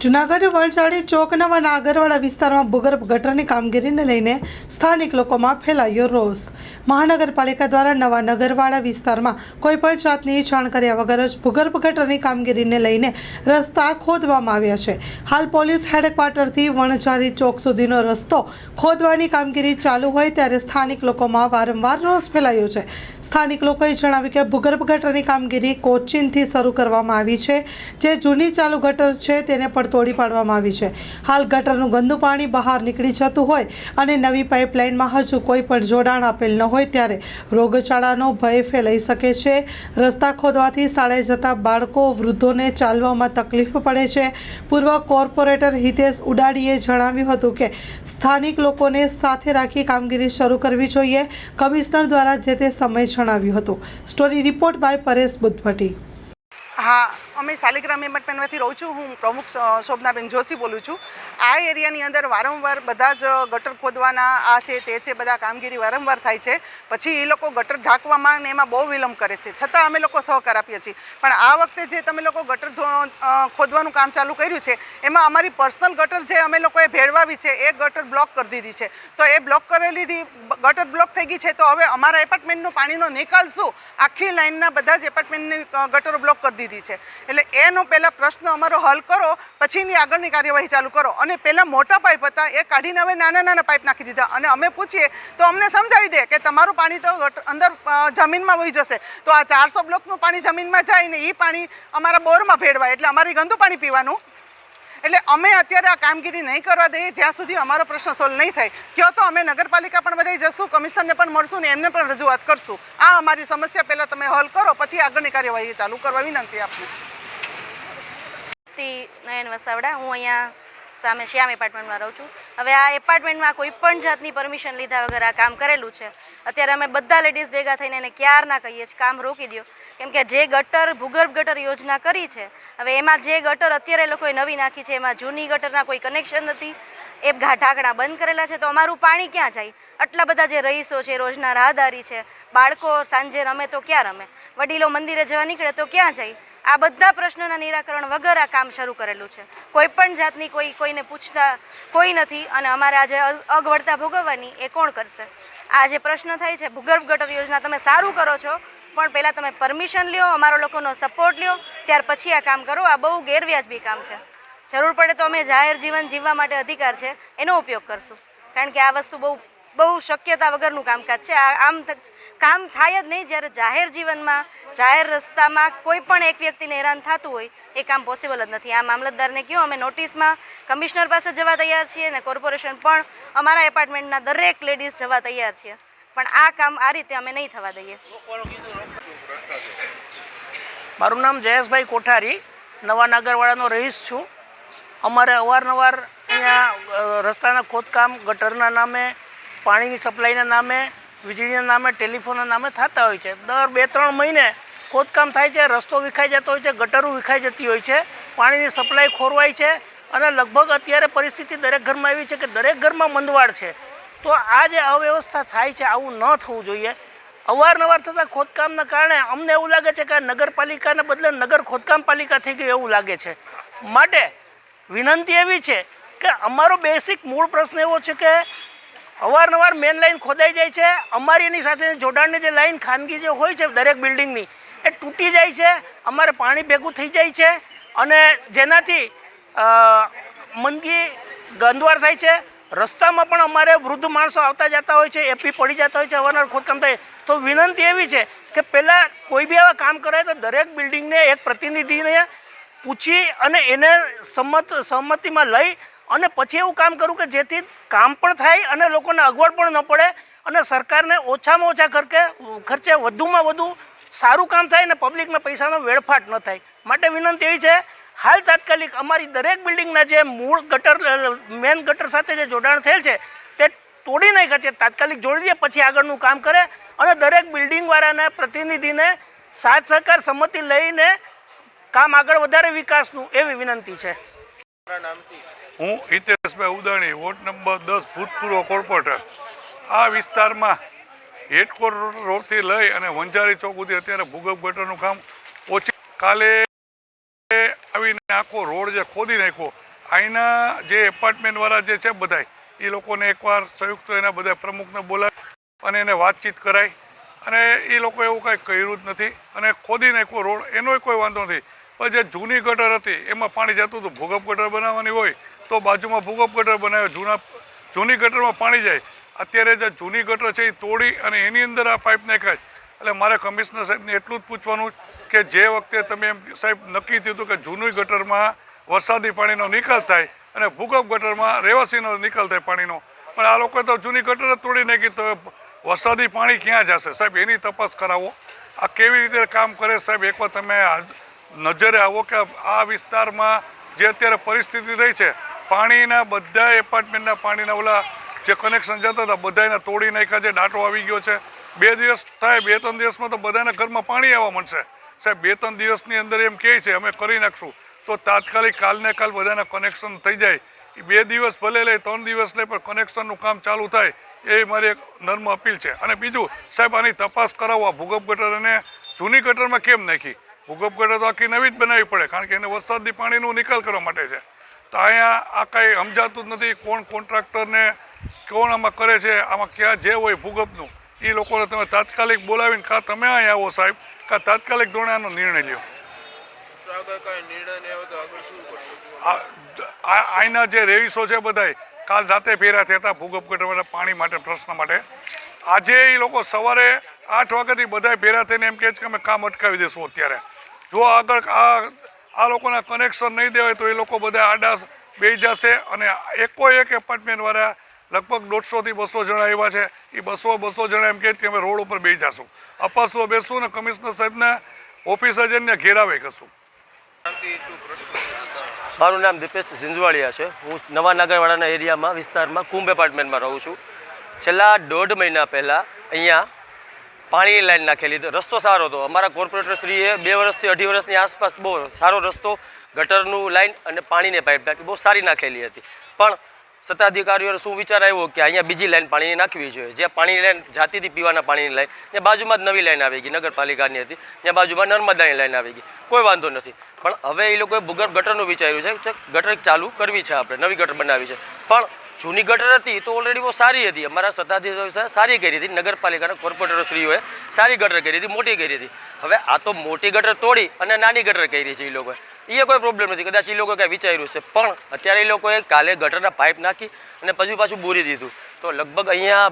જૂનાગઢ વલસાડી ચોક નવા નાગરવાડા વિસ્તારમાં ભૂગર્ભ ગટરની કામગીરીને લઈને સ્થાનિક લોકોમાં ફેલાયો રોષ। મહાનગરપાલિકા દ્વારા નવા નગરવાડા વિસ્તારમાં કોઈપણ જાતની જાણ કર્યા વગર જ ભૂગર્ભ ગટરની કામગીરીને લઈને રસ્તા ખોદવામાં આવ્યા છે। હાલ પોલીસ હેડક્વાર્ટરથી વણઝારી ચોક સુધીનો રસ્તો ખોદવાની કામગીરી ચાલુ હોય ત્યારે સ્થાનિક લોકોમાં વારંવાર રોષ ફેલાયો છે। સ્થાનિક લોકોએ જણાવ્યું કે ભૂગર્ભ ગટરની કામગીરી કોચીનથી શરૂ કરવામાં આવી છે, જે જૂની ચાલુ ગટર છે તેને પણ તોડી પાડવામાં આવી છે। હાલ ગટરનું ગંદુ પાણી બહાર નીકળી જતું હોય અને નવી પાઇપલાઇનમાં હજુ કોઈ પણ જોડાણ આપેલ ન હોય ત્યારે રોગચાળાનો ભય ફેલાઈ શકે છે। રસ્તા ખોદવાથી શાળાએ જતા બાળકો વૃદ્ધોને ચાલવામાં તકલીફ પડે છે। પૂર્વ કોર્પોરેટર હિતેશ ઉડાડીએ જણાવ્યું હતું કે સ્થાનિક લોકોને સાથે રાખી કામગીરી શરૂ કરવી જોઈએ। કમિશનર દ્વારા જે તે સમય જણાવ્યું હતું। Story report by Paresh Buddhabhatti. हाँ, अमे शालिग्राम एपार्टमेंटमांथी रहूँ छूँ। हूँ प्रमुख शोभनाबेन जोशी बोलूँ छूँ। आ एरियानी अंदर वारंवार बधा ज गटर खोदवाना आ छे ते छे, बधा कामगीरी वारंवार थाय छे। पछी ए लोको गटर ढांकवामां ने एमां बहु विलंब करे छे, छतां अमे लोको सहकार आपीए छीए। पण आ वखते जे तमे लोको गटर खोदवानुं काम चालू कर्युं छे एमां अमारी पर्सनल गटर जे अमे लोकोए भेळवावी छे ए गटर ब्लॉक करी दीधी छे। तो ए ब्लॉक करेली गटर ब्लॉक थई गई छे, तो हवे अमारा एपार्टमेंटनो पाणीनो निकाल शुं? आखी लाइनना बधा ज एपार्टमेंटनी गटरो ब्लॉक करी दीधी छे। એટલે એનો પહેલા પ્રશ્ન અમારો હલ કરો, પછીની આગળની કાર્યવાહી ચાલુ કરો। અને પહેલા મોટા પાઇપ હતા એ કાઢીને હવે નાના નાના પાઇપ નાખી દીધા। અને અમે પૂછીએ તો અમને સમજાવી દે કે તમારું પાણી તો અંદર જમીનમાં વહી જશે। તો આ 400 બ્લોકનું પાણી જમીનમાં જાય ને એ પાણી અમારા બોરમાં ભેળવાય, એટલે અમારે ગંદુ પાણી પીવાનું। એટલે અમે અત્યારે આ કામગીરી નહીં કરવા દઈએ જ્યાં સુધી અમારો પ્રશ્ન સોલ્વ નહીં થાય। કયો તો અમે નગરપાલિકા પણ બધાય જશું, કમિશનરને પણ મળશું ને એમને પણ રજૂઆત કરશું। આ અમારી સમસ્યા પહેલાં તમે હલ કરો, પછી આગળની કાર્યવાહી ચાલુ કરવા વિનંતી આપને। નયન વસાવડા, હું અહીંયા સામે શ્યામ એપાર્ટમેન્ટમાં રહું છું। હવે આ એપાર્ટમેન્ટમાં કોઈ પણ જાતની પરમિશન લીધા વગર આ કામ કરેલું છે। અત્યારે અમે બધા લેડીઝ ભેગા થઈને એને ક્યારના કહીએ છીએ કામ રોકી દો, કેમ કે જે ગટર ભૂગર્ભ ગટર યોજના કરી છે, હવે એમાં જે ગટર અત્યારે લોકોએ નવી નાખી છે એમાં જૂની ગટરના કોઈ કનેક્શન નથી, એ ઢાંકણા બંધ કરેલા છે। તો અમારું પાણી ક્યાં જાય? આટલા બધા જે રહીશો છે, રોજના રાહદારી છે, બાળકો સાંજે રમે તો ક્યાં રમે, વડીલો મંદિરે જવા નીકળે તો ક્યાં જાય? આ બધા પ્રશ્નોના નિરાકરણ વગર આ કામ શરૂ કરેલું છે। કોઈ પણ જાતની કોઈને પૂછતા કોઈ નથી અને અમારે આજે અગવડતા ભોગવવાની એ કોણ કરશે? આ જે પ્રશ્ન થાય છે ભૂગર્ભ ગટર યોજના તમે સારું કરો છો, પણ પહેલાં તમે પરમિશન લ્યો, અમારો લોકોનો સપોર્ટ લ્યો, ત્યાર પછી આ કામ કરો। આ બહુ ગેરવ્યાજબી કામ છે। જરૂર પડે તો અમે જાહેર જીવન જીવવા માટે અધિકાર છે એનો ઉપયોગ કરશું, કારણ કે આ વસ્તુ બહુ શક્યતા વગરનું કામકાજ છે। આમ કામ થાય જ નહીં જ્યારે જાહેર જીવનમાં જાહેર રસ્તામાં કોઈ પણ એક વ્યક્તિને હેરાન થતું હોય એ કામ પોસિબલ જ નથી। આ મામલતદારને કહ્યું, અમે નોટિસમાં કમિશનર પાસે જવા તૈયાર છીએ અને કોર્પોરેશન પણ અમારા એપાર્ટમેન્ટના દરેક લેડીઝ જવા તૈયાર છીએ, પણ આ કામ આ રીતે અમે નહીં થવા દઈએ। મારું નામ જયેશભાઈ કોઠારી, નવા નાગરવાડાનો રહીશ છું। અમારે અવારનવાર અહીંયા રસ્તાના ખોદકામ ગટરના નામે, પાણીની સપ્લાયના નામે, વીજળીના નામે, ટેલિફોનના નામે થતા હોય છે। દર 2-3 મહિને ખોદકામ થાય છે, રસ્તો વિખાઈ જતો હોય છે, ગટરો વિખાઈ જતી હોય છે, પાણીની સપ્લાય ખોરવાય છે અને લગભગ અત્યારે પરિસ્થિતિ દરેક ઘરમાં એવી છે કે દરેક ઘરમાં મંદવાડ છે। તો આ જે અવ્યવસ્થા થાય છે આવું ન થવું જોઈએ। અવારનવાર થતા ખોદકામના કારણે અમને એવું લાગે છે કે નગરપાલિકાને બદલે નગર ખોદકામ પાલિકા થઈ ગઈ એવું લાગે છે। માટે વિનંતી એવી છે કે અમારો બેસિક મૂળ પ્રશ્ન એવો છે કે અવારનવાર મેન લાઈન ખોદાઈ જાય છે, અમારી એની સાથે જોડાણની જે લાઈન ખાનગી જે હોય છે દરેક બિલ્ડિંગની એ તૂટી જાય છે, અમારે પાણી ભેગું થઈ જાય છે અને જેનાથી મંદગી ગંદવાર થાય છે। રસ્તામાં પણ અમારે વૃદ્ધ માણસો આવતા જતા હોય છે, એપી પડી જતા હોય છે, અવારનવાર ખોદકામ થાય। તો વિનંતી એવી છે કે પહેલાં કોઈ બી આવા કામ કરે તો દરેક બિલ્ડિંગને એક પ્રતિનિધિને પૂછી અને એને સહમતિમાં લઈ અને પછી એવું કામ કરવું કે જેથી કામ પણ થાય અને લોકોને અગવડ પણ ન પડે અને સરકારને ઓછામાં ઓછા ખર્ચે વધુમાં વધુ સારું કામ થાય અને પબ્લિકના પૈસાનો વેડફાટ ન થાય। માટે વિનંતી એવી છે, હાલ તાત્કાલિક અમારી દરેક બિલ્ડિંગના જે મૂળ ગટર મેન ગટર સાથે જે જોડાણ થયેલ છે તે તોડી નાખ્યા છે, તાત્કાલિક જોડી દે, પછી આગળનું કામ કરે અને દરેક બિલ્ડિંગવાળાના પ્રતિનિધિને સાથ સહકાર સંમતિ લઈને કામ આગળ વધારે વિકાસનું એવી વિનંતી છે। હું હિતેશભાઈ ઉદાણી, વોર્ડ નંબર 10 ભૂતપૂર્વ કોર્પોરેટર। આ વિસ્તારમાં હેડક્વાર્ટર રોડથી લઈ અને વંજારી ચોક સુધી અત્યારે ભૂગર્ભ ગટરનું કામ ઓછી કાલે આવીને આખો રોડ જે ખોદી નાખ્યો અહીંના જે એપાર્ટમેન્ટવાળા જે છે બધાય એ લોકોને એકવાર સંયુક્ત એના બધા પ્રમુખને બોલાવી અને એને વાતચીત કરાય અને એ લોકો એવું કાંઈ કર્યું જ નથી અને ખોદી નાખ્યો રોડ એનોય કોઈ વાંધો નથી. પણ જે જૂની ગટર હતી એમાં પાણી જતું હતું. ભૂગર્ભ ગટર બનાવવાની હોય તો બાજુમાં ભૂગર્ભ ગટર બનાવે, જૂની ગટરમાં પાણી જાય. અત્યારે જે જૂની ગટર છે એ તોડી અને એની અંદર આ પાઇપ નાખાય. એટલે મારે કમિશનર સાહેબને એટલું જ પૂછવાનું કે જે વખતે તમે એમ સાહેબ નક્કી થયું હતું કે જૂની ગટરમાં વરસાદી પાણીનો નિકાલ થાય અને ભૂગર્ભ ગટરમાં રહેવાસીનો નિકાલ થાય પાણીનો, પણ આ લોકોએ તો જૂની ગટર જ તોડી નાખી. તો વરસાદી પાણી ક્યાં જશે સાહેબ? એની તપાસ કરાવો. આ કેવી રીતે કામ કરે સાહેબ? એકવાર તમે નજરે આવો કે આ વિસ્તારમાં જે અત્યારે પરિસ્થિતિ થઈ છે, પાણીના બધા એપાર્ટમેન્ટના પાણીના ઓલા જે કનેક્શન જતા હતા બધાને તોડી નાખ્યા છે. દાંટો આવી ગયો છે. 2 દિવસ થાય, 2-3 દિવસમાં તો બધાના ઘરમાં પાણી આવવા મળશે સાહેબ. 2-3 દિવસની અંદર એમ કહે છે અમે કરી નાખશું, તો તાત્કાલિક કાલને કાલ બધાના કનેક્શન થઈ જાય. 2 દિવસ ભલે લે, 3 દિવસ લે, પણ કનેક્શનનું કામ ચાલુ થાય એ મારી એક નર્મ અપીલ છે. અને બીજું સાહેબ, આની તપાસ કરાવવા ભૂગર્ભ ગટર અને જૂની ગટરમાં કેમ નાખી? ભૂગર્ભ ગટર તો આખી નવી જ બનાવવી પડે, કારણ કે એને વરસાદી પાણીનો નિકાલ કરવા માટે છે. તો અહીંયા આ કાંઈ સમજાતું જ નથી. કોણ કોન્ટ્રાક્ટરને કોણ આમાં કરે છે, આમાં ક્યાં જે હોય ભૂગર્ભનું એ લોકોને તમે તાત્કાલિક બોલાવીને કાં તમે અહીંયા આવો સાહેબ, કાં તાત્કાલિક ધોરણે આનો નિર્ણય લ્યો. અહીંના જે રહીશો છે બધાય કાલ રાતે ભેગા થયા હતા ભૂગર્ભ ગટર માટે પાણી માટે પ્રશ્ન માટે. આજે એ લોકો સવારે 8 વાગ્યાથી બધા ભેગા થઈને એમ કહે છે કે અમે કામ અટકાવી દઈશું. અત્યારે જો આગળ આ લોકોના કનેક્શન નહીં દેવાય તો એ લોકો બધા આડા બેસી જશે. અને એક એપાર્ટમેન્ટવાળા લગભગ 150થી 200 જણા આવ્યા છે. એ 200 જણા એમ કહે કે અમે રોડ ઉપર બેસી જશું, અપાસવા બેસું ને કમિશનર સાહેબને ઓફિસે જઈને ઘેરાવે કરશું. મારું નામ દીપેશ ઝીંઝવાડિયા છે. હું નવા નાગરવાડાના એરિયામાં વિસ્તારમાં કુંભ એપાર્ટમેન્ટમાં રહું છું. છેલ્લા 1.5 મહિના પહેલાં અહીંયા પાણીની લાઈન નાખેલી. રસ્તો સારો હતો. અમારા કોર્પોરેટરશ્રીએ 2 વર્ષથી 2.5 વર્ષની આસપાસ બહુ સારો રસ્તો, ગટરનું લાઈન અને પાણીની પાઇપ બહુ સારી નાખેલી હતી. પણ સત્તાધિકારીઓને શું વિચાર આવ્યો કે અહીંયા બીજી લાઈન પાણીની નાખવી જોઈએ. જે પાણીની લાઈન જાતી હતી પીવાના પાણીની લાઈન, ત્યાં બાજુમાં જ નવી લાઈન આવી ગઈ, નગરપાલિકાની હતી, ત્યાં બાજુમાં નર્મદાની લાઈન આવી ગઈ. કોઈ વાંધો નથી. પણ હવે એ લોકોએ ભૂગર્ભ ગટરનું વિચાર્યું છે, ગટર ચાલુ કરવી છે, આપણે નવી ગટર બનાવી છે. પણ જૂની ગટર હતી તો ઓલરેડી બહુ સારી હતી. અમારા સત્તાધીશોએ સારી કરી હતી, નગરપાલિકાના કોર્પોરેટરશ્રીઓએ સારી ગટર કરી હતી, મોટી કરી હતી. હવે આ તો મોટી ગટર તોડી અને નાની ગટર કરી છે. એ લોકોએ એ કોઈ પ્રોબ્લેમ નથી, કદાચ એ લોકો કાંઈ વિચાર્યું છે. પણ અત્યારે એ લોકોએ કાલે ગટરના પાઇપ નાખી અને પછી પાછું બોરી દીધું. તો લગભગ અહીંયા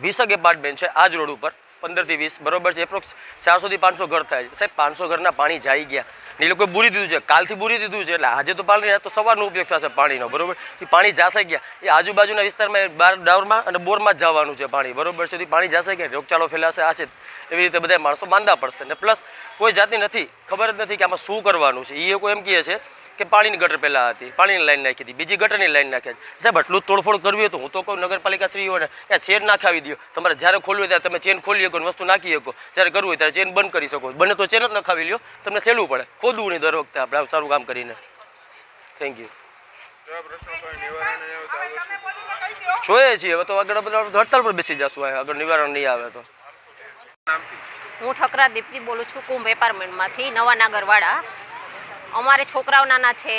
20 એપાર્ટમેન્ટ છે આ જ રોડ ઉપર, 15 થી 20 બરોબર છે. એપ્રોક્સ 400 થી 500 ઘર થાય છે સાહેબ. 500 ઘરના પાણી જાય ગયા ને એ લોકોએ બૂરી દીધું છે, કાલથી બૂરી દીધું છે. એટલે આજે તો પાણી તો સવારનો ઉપયોગ થશે પાણીનો, બરોબર. એ પાણી જશે ગયા એ આજુબાજુના વિસ્તારમાં ડાવરમાં અને બોરમાં જ જવાનું છે પાણી, બરોબર છે. પાણી જશે ગયા, રોગચાળો ફેલાશે. આ છે એવી રીતે બધા માણસો માંદા પડશે. ને પ્લસ કોઈ જાતની નથી ખબર જ નથી કે આમાં શું કરવાનું છે. એ લોકો એમ કહે છે કે પાણીની ગટર પહેલાં હતી, પાણીની લાઈન નાખી હતી, બીજી ગટરની લાઈન નાખી હતી. સાહેબ આટલું તોડફોડ કરવી હોય તો હું તો કહું નગરપાલિકા શ્રીઓને ત્યાં ચેન નાખાવી દો. તમારે જ્યારે ખોલવું હોય ત્યારે તમે ચેન ખોલી શકો, વસ્તુ નાખી શકો. જ્યારે કરવું હોય ત્યારે ચેન બંધ કરી શકો. બને તો ચેન જ નખાવી લ્યો, તમને સહેલું પડે. ખોદવું નહીં દર વખતે આપણે સારું કામ કરીને. Thank you. જોઈએ છીએ હવે તો આગળ હડતાલ પર બેસી જશું. આગળ નિવારણ નહીં આવે તો. હું ઠકરા દીપ્તિ બોલું છું, કુંભ એપાર્ટમેન્ટમાંથી, નવા નાગરવાડા. અમારે છોકરાઓ નાના છે,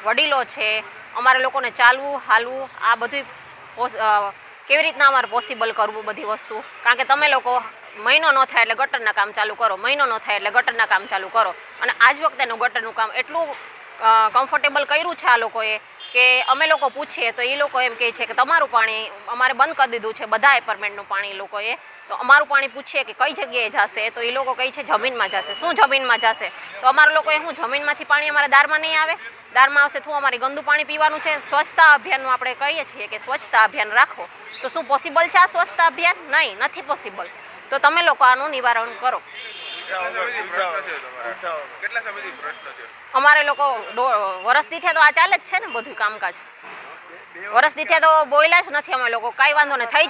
વડીલો છે, અમારે લોકોને ચાલવું હાલવું આ બધું કેવી રીતના અમારે પોસિબલ કરવું બધી વસ્તુ? કારણ કે તમે લોકો મહિનો ન થાય એટલે ગટરના કામ ચાલુ કરો, મહિનો ન થાય એટલે ગટરના કામ ચાલુ કરો. અને આજ વખતેનું ગટરનું કામ એટલું કમ્ફર્ટેબલ કર્યું છે આ લોકોએ કે અમે લોકો પૂછીએ તો એ લોકો એમ કહે છે કે તમારું પાણી અમારે બંધ કરી દીધું છે, બધા એપાર્ટમેન્ટનું પાણી એ લોકોએ. તો અમારું પાણી પૂછીએ કે કઈ જગ્યાએ જશે તો એ લોકો કહે છે જમીનમાં જશે. શું જમીનમાં જશે? તો અમારા લોકોએ શું જમીનમાંથી પાણી અમારા દારમાં નહીં આવે? દારમાં આવશે શું અમારે ગંદુ પાણી પીવાનું છે? સ્વચ્છતા અભિયાનનું આપણે કહીએ છીએ કે સ્વચ્છતા અભિયાન રાખો, તો શું પોસિબલ છે આ સ્વચ્છતા અભિયાન? નહીં, નથી પોસિબલ. તો તમે લોકો આનું નિવારણ કરો. અમારે લોકો વરસથી થયા તો આ ચાલે જ છે ને બધું કામકાજ. વરસથી થયા તો બોલ્યા જ નથી અમે લોકો. કાંઈ વાંધો નહીં, થઈ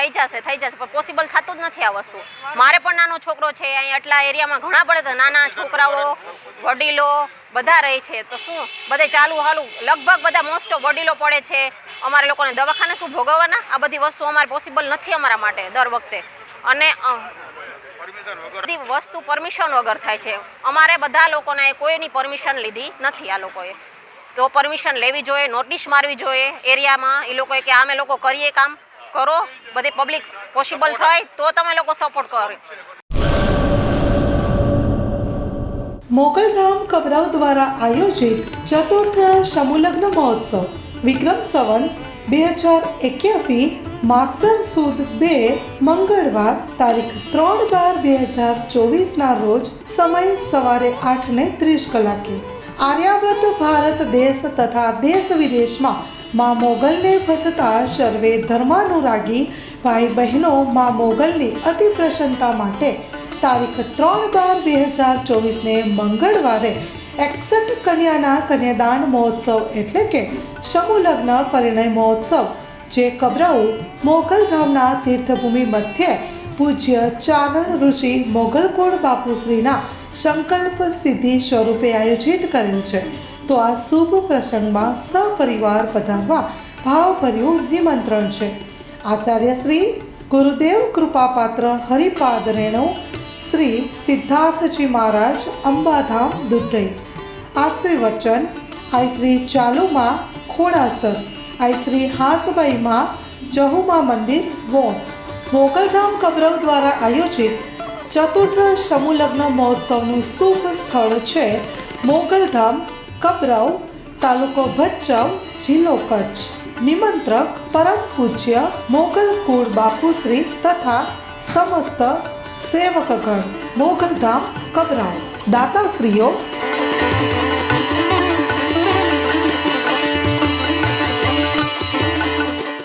જશે પણ પોસિબલ થતું જ નથી આ વસ્તુ. મારે પણ નાનો છોકરો છે અહીં, આટલા એરિયામાં ઘણા પડે નાના છોકરાઓ વડીલો બધા રહે છે. તો શું બધે ચાલુ હાલું લગભગ બધા મોસ્ટ ઓફ વડીલો પડે છે. અમારે લોકોને દવાખાને શું ભોગવવાના? આ બધી વસ્તુ અમારે પોસિબલ નથી અમારા માટે દર વખતે. અને બધી વસ્તુ પરમિશન વગર થાય છે. અમારે બધા લોકોને કોઈની પરમિશન લીધી નથી આ લોકોએ. તો પરમિશન લેવી જોઈએ, નોટિસ મારવી જોઈએ એરિયામાં એ લોકોએ કે અમે લોકો કરીએ કામ કરો, બધી પબ્લિક પોસિબલ થાય તો તમે લોકો સપોર્ટ કરો. મોગલધામ કબરાઉ દ્વારા આયોજિત ચતુર્થ સમૂહલગ્ન મહોત્સવ વિક્રમ સંવત 2081 માગસર સુદ 2 મંગળવાર તારીખ 3/12/2024 રોજ સમય સવારે 8:30 કલાકે આર્યાવત ભારત દેશ તથા દેશ વિદેશમાં મા મોગલને ભજતા સર્વે ધર્માનુરાગી ભાઈ બહેનો મા મોગલની અતિ પ્રસન્નતા માટે તારીખ 3/12/2024 મંગળવારે 61 કન્યાના કન્યાદાન મહોત્સવ એટલે કે સમૂહ લગ્ન પરિણય મહોત્સવ જે કબરાઉ મોગલધામના તીર્થભૂમિ મધ્યે પૂજ્ય ચારણ ઋષિ મોગલકોડ બાપુશ્રીના સંકલ્પ સિદ્ધિ સ્વરૂપે આયોજિત કરેલ છે. તો આ શુભ પ્રસંગમાં સપરિવાર પધારવા ભાવભર્યું નિમંત્રણ છે. આચાર્ય શ્રી ગુરુદેવ કૃપાપાત્ર હરિપાદ રેણુ શ્રી સિદ્ધાર્થજી મહારાજ અંબાધામ દુધઈ, આશ્રી વચન આઈ શ્રી ચાલુમા ખોડાસર, આઈ શ્રી હાસબાઈમાં જહુમા મંદિર વોન. મોગલધામ કબરાઉ દ્વારા આયોજિત ચતુર્થ સમૂહ લગ્ન મહોત્સવનું શુભ સ્થળ છે મોગલધામ કબરાઉ, તાલુકો ભચાઉ, જિલ્લો કચ્છ. નિમંત્રક પરમ પૂજ્ય મોગલકુળ બાપુશ્રી તથા સમસ્ત સેવકગણ, મોગલધામ કબરાઉ. દાતાશ્રીઓ